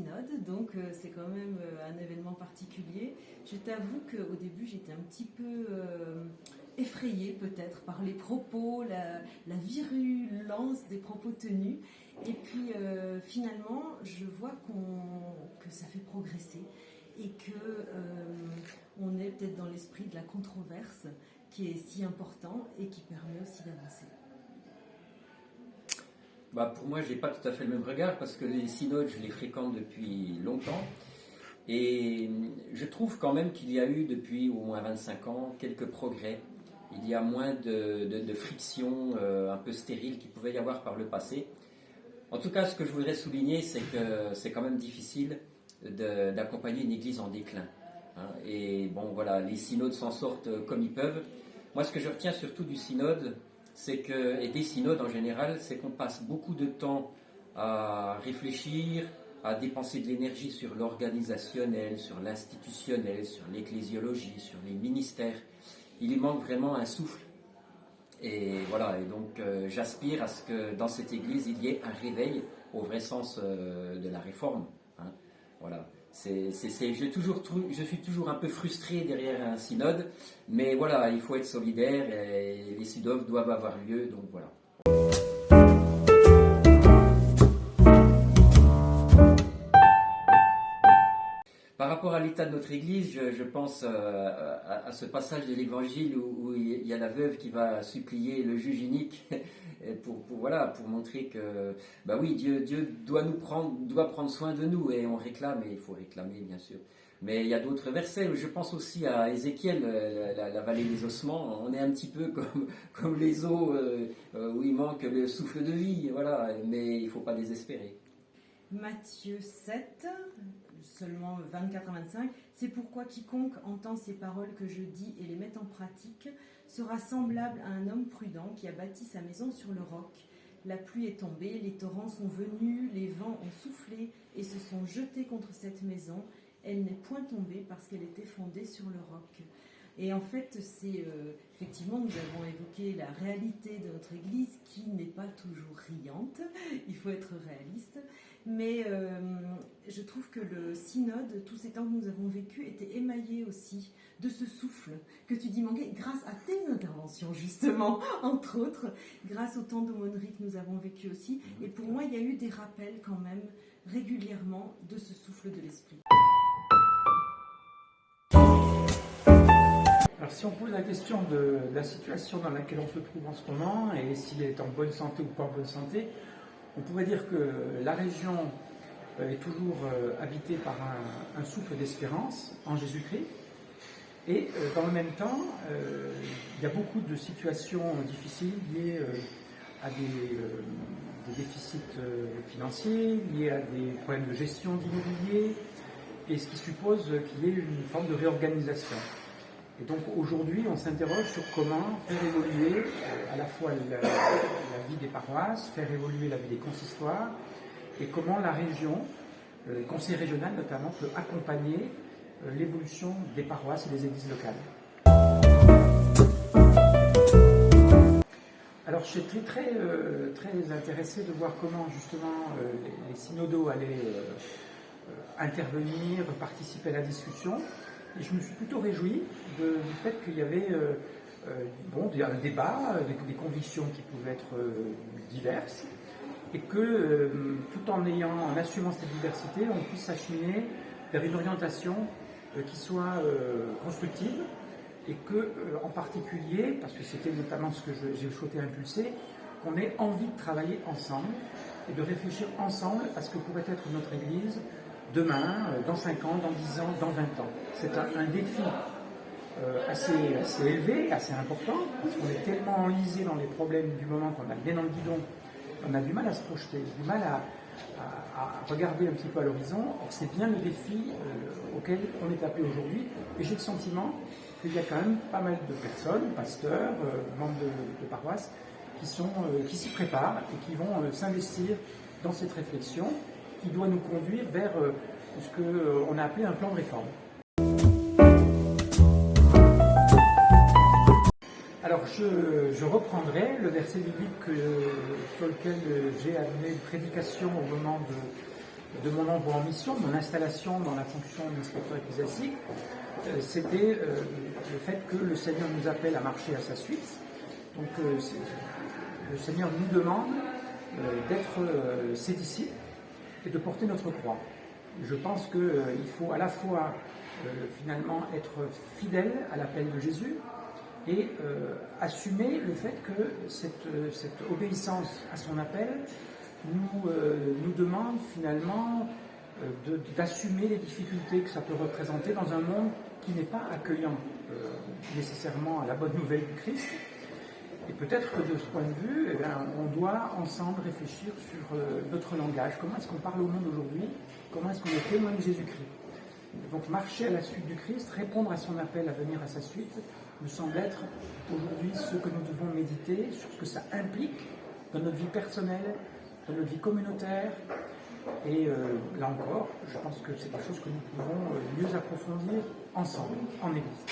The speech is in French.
synode, donc c'est quand même un événement particulier. Je t'avoue qu'au début j'étais un petit peu effrayée peut-être par les propos, la virulence des propos tenus. Et puis finalement je vois que ça fait progresser et qu'on est peut-être dans l'esprit de la controverse qui est si important et qui permet aussi d'avancer. Pour moi, je n'ai pas tout à fait le même regard parce que les synodes, je les fréquente depuis longtemps et je trouve quand même qu'il y a eu depuis au moins 25 ans quelques progrès. Il y a moins de friction un peu stérile qu'il pouvait y avoir par le passé. En tout cas, ce que je voudrais souligner, c'est que c'est quand même difficile d'accompagner une église en déclin. Et bon, voilà, les synodes s'en sortent comme ils peuvent. Moi, ce que je retiens surtout du synode, et des synodes en général, c'est qu'on passe beaucoup de temps à réfléchir, à dépenser de l'énergie sur l'organisationnel, sur l'institutionnel, sur l'ecclésiologie, sur les ministères. Il y manque vraiment un souffle. Et voilà, et donc j'aspire à ce que dans cette église, il y ait un réveil au vrai sens de la réforme. Voilà. Je suis toujours un peu frustré derrière un synode, mais voilà, il faut être solidaire et les synodes doivent avoir lieu, donc voilà. Par rapport à l'état de notre Église, je pense à ce passage de l'Évangile où il y a la veuve qui va supplier le juge unique pour montrer que oui, Dieu doit prendre soin de nous et on réclame, et il faut réclamer bien sûr. Mais il y a d'autres versets, je pense aussi à Ézéchiel, la vallée des ossements, on est un petit peu comme les eaux où il manque le souffle de vie, voilà, mais il ne faut pas désespérer. Matthieu 7, seulement 24 à 25, c'est pourquoi quiconque entend ces paroles que je dis et les met en pratique sera semblable à un homme prudent qui a bâti sa maison sur le roc. La pluie est tombée, les torrents sont venus, les vents ont soufflé et se sont jetés contre cette maison. Elle n'est point tombée parce qu'elle était fondée sur le roc. Et en fait, effectivement, nous avons évoqué la réalité de notre Église qui n'est pas toujours riante, il faut être réaliste, mais je trouve que le synode, tous ces temps que nous avons vécu, était émaillé aussi de ce souffle que tu dis manquer grâce à tes interventions justement, entre autres, grâce au temps d'aumônerie que nous avons vécu aussi. Et pour moi, il y a eu des rappels quand même régulièrement de ce souffle de l'esprit. Alors si on pose la question de la situation dans laquelle on se trouve en ce moment et s'il est en bonne santé ou pas en bonne santé, on pourrait dire que la région est toujours habitée par un souffle d'espérance en Jésus-Christ et dans le même temps, il y a beaucoup de situations difficiles liées à des déficits financiers, liés à des problèmes de gestion d'immobilier et ce qui suppose qu'il y ait une forme de réorganisation. Et donc aujourd'hui, on s'interroge sur comment faire évoluer à la fois la vie des paroisses, faire évoluer la vie des consistoires, et comment la région, le conseil régional notamment, peut accompagner l'évolution des paroisses et des églises locales. Alors je suis très intéressé de voir comment justement les synodos allaient intervenir, participer à la discussion. Et je me suis plutôt réjoui du fait qu'il y avait un débat, des convictions qui pouvaient être diverses, et que tout en assumant cette diversité, on puisse s'acheminer vers une orientation qui soit constructive, et que, en particulier, parce que c'était notamment ce que j'ai souhaité impulser, qu'on ait envie de travailler ensemble et de réfléchir ensemble à ce que pourrait être notre Église demain, dans 5 ans, dans 10 ans, dans 20 ans. C'est un défi assez élevé, assez important, parce qu'on est tellement enlisé dans les problèmes du moment qu'on a le nez dans le guidon, on a du mal à se projeter, du mal à regarder un petit peu à l'horizon. Or, c'est bien le défi auquel on est appelé aujourd'hui, et j'ai le sentiment qu'il y a quand même pas mal de personnes, pasteurs, membres de paroisses, qui s'y préparent et qui vont s'investir dans cette réflexion qui doit nous conduire vers ce qu'on a appelé un plan de réforme. Alors je reprendrai le verset biblique sur lequel j'ai amené une prédication au moment de mon envoi en mission, mon installation dans la fonction d'inspecteur ecclésiastique, c'était le fait que le Seigneur nous appelle à marcher à sa suite. Donc le Seigneur nous demande d'être ses disciples et de porter notre croix. Je pense qu'il faut à la fois finalement être fidèle à l'appel de Jésus et assumer le fait que cette obéissance à son appel nous demande finalement d'assumer les difficultés que ça peut représenter dans un monde qui n'est pas accueillant nécessairement à la bonne nouvelle du Christ. Et peut-être que de ce point de vue, on doit ensemble réfléchir sur notre langage. Comment est-ce qu'on parle au monde aujourd'hui? Comment est-ce qu'on est témoin de Jésus-Christ? Donc marcher à la suite du Christ, répondre à son appel à venir à sa suite, me semble être aujourd'hui ce que nous devons méditer sur ce que ça implique dans notre vie personnelle, dans notre vie communautaire. Et là encore, je pense que c'est quelque chose que nous pouvons mieux approfondir ensemble, en Église.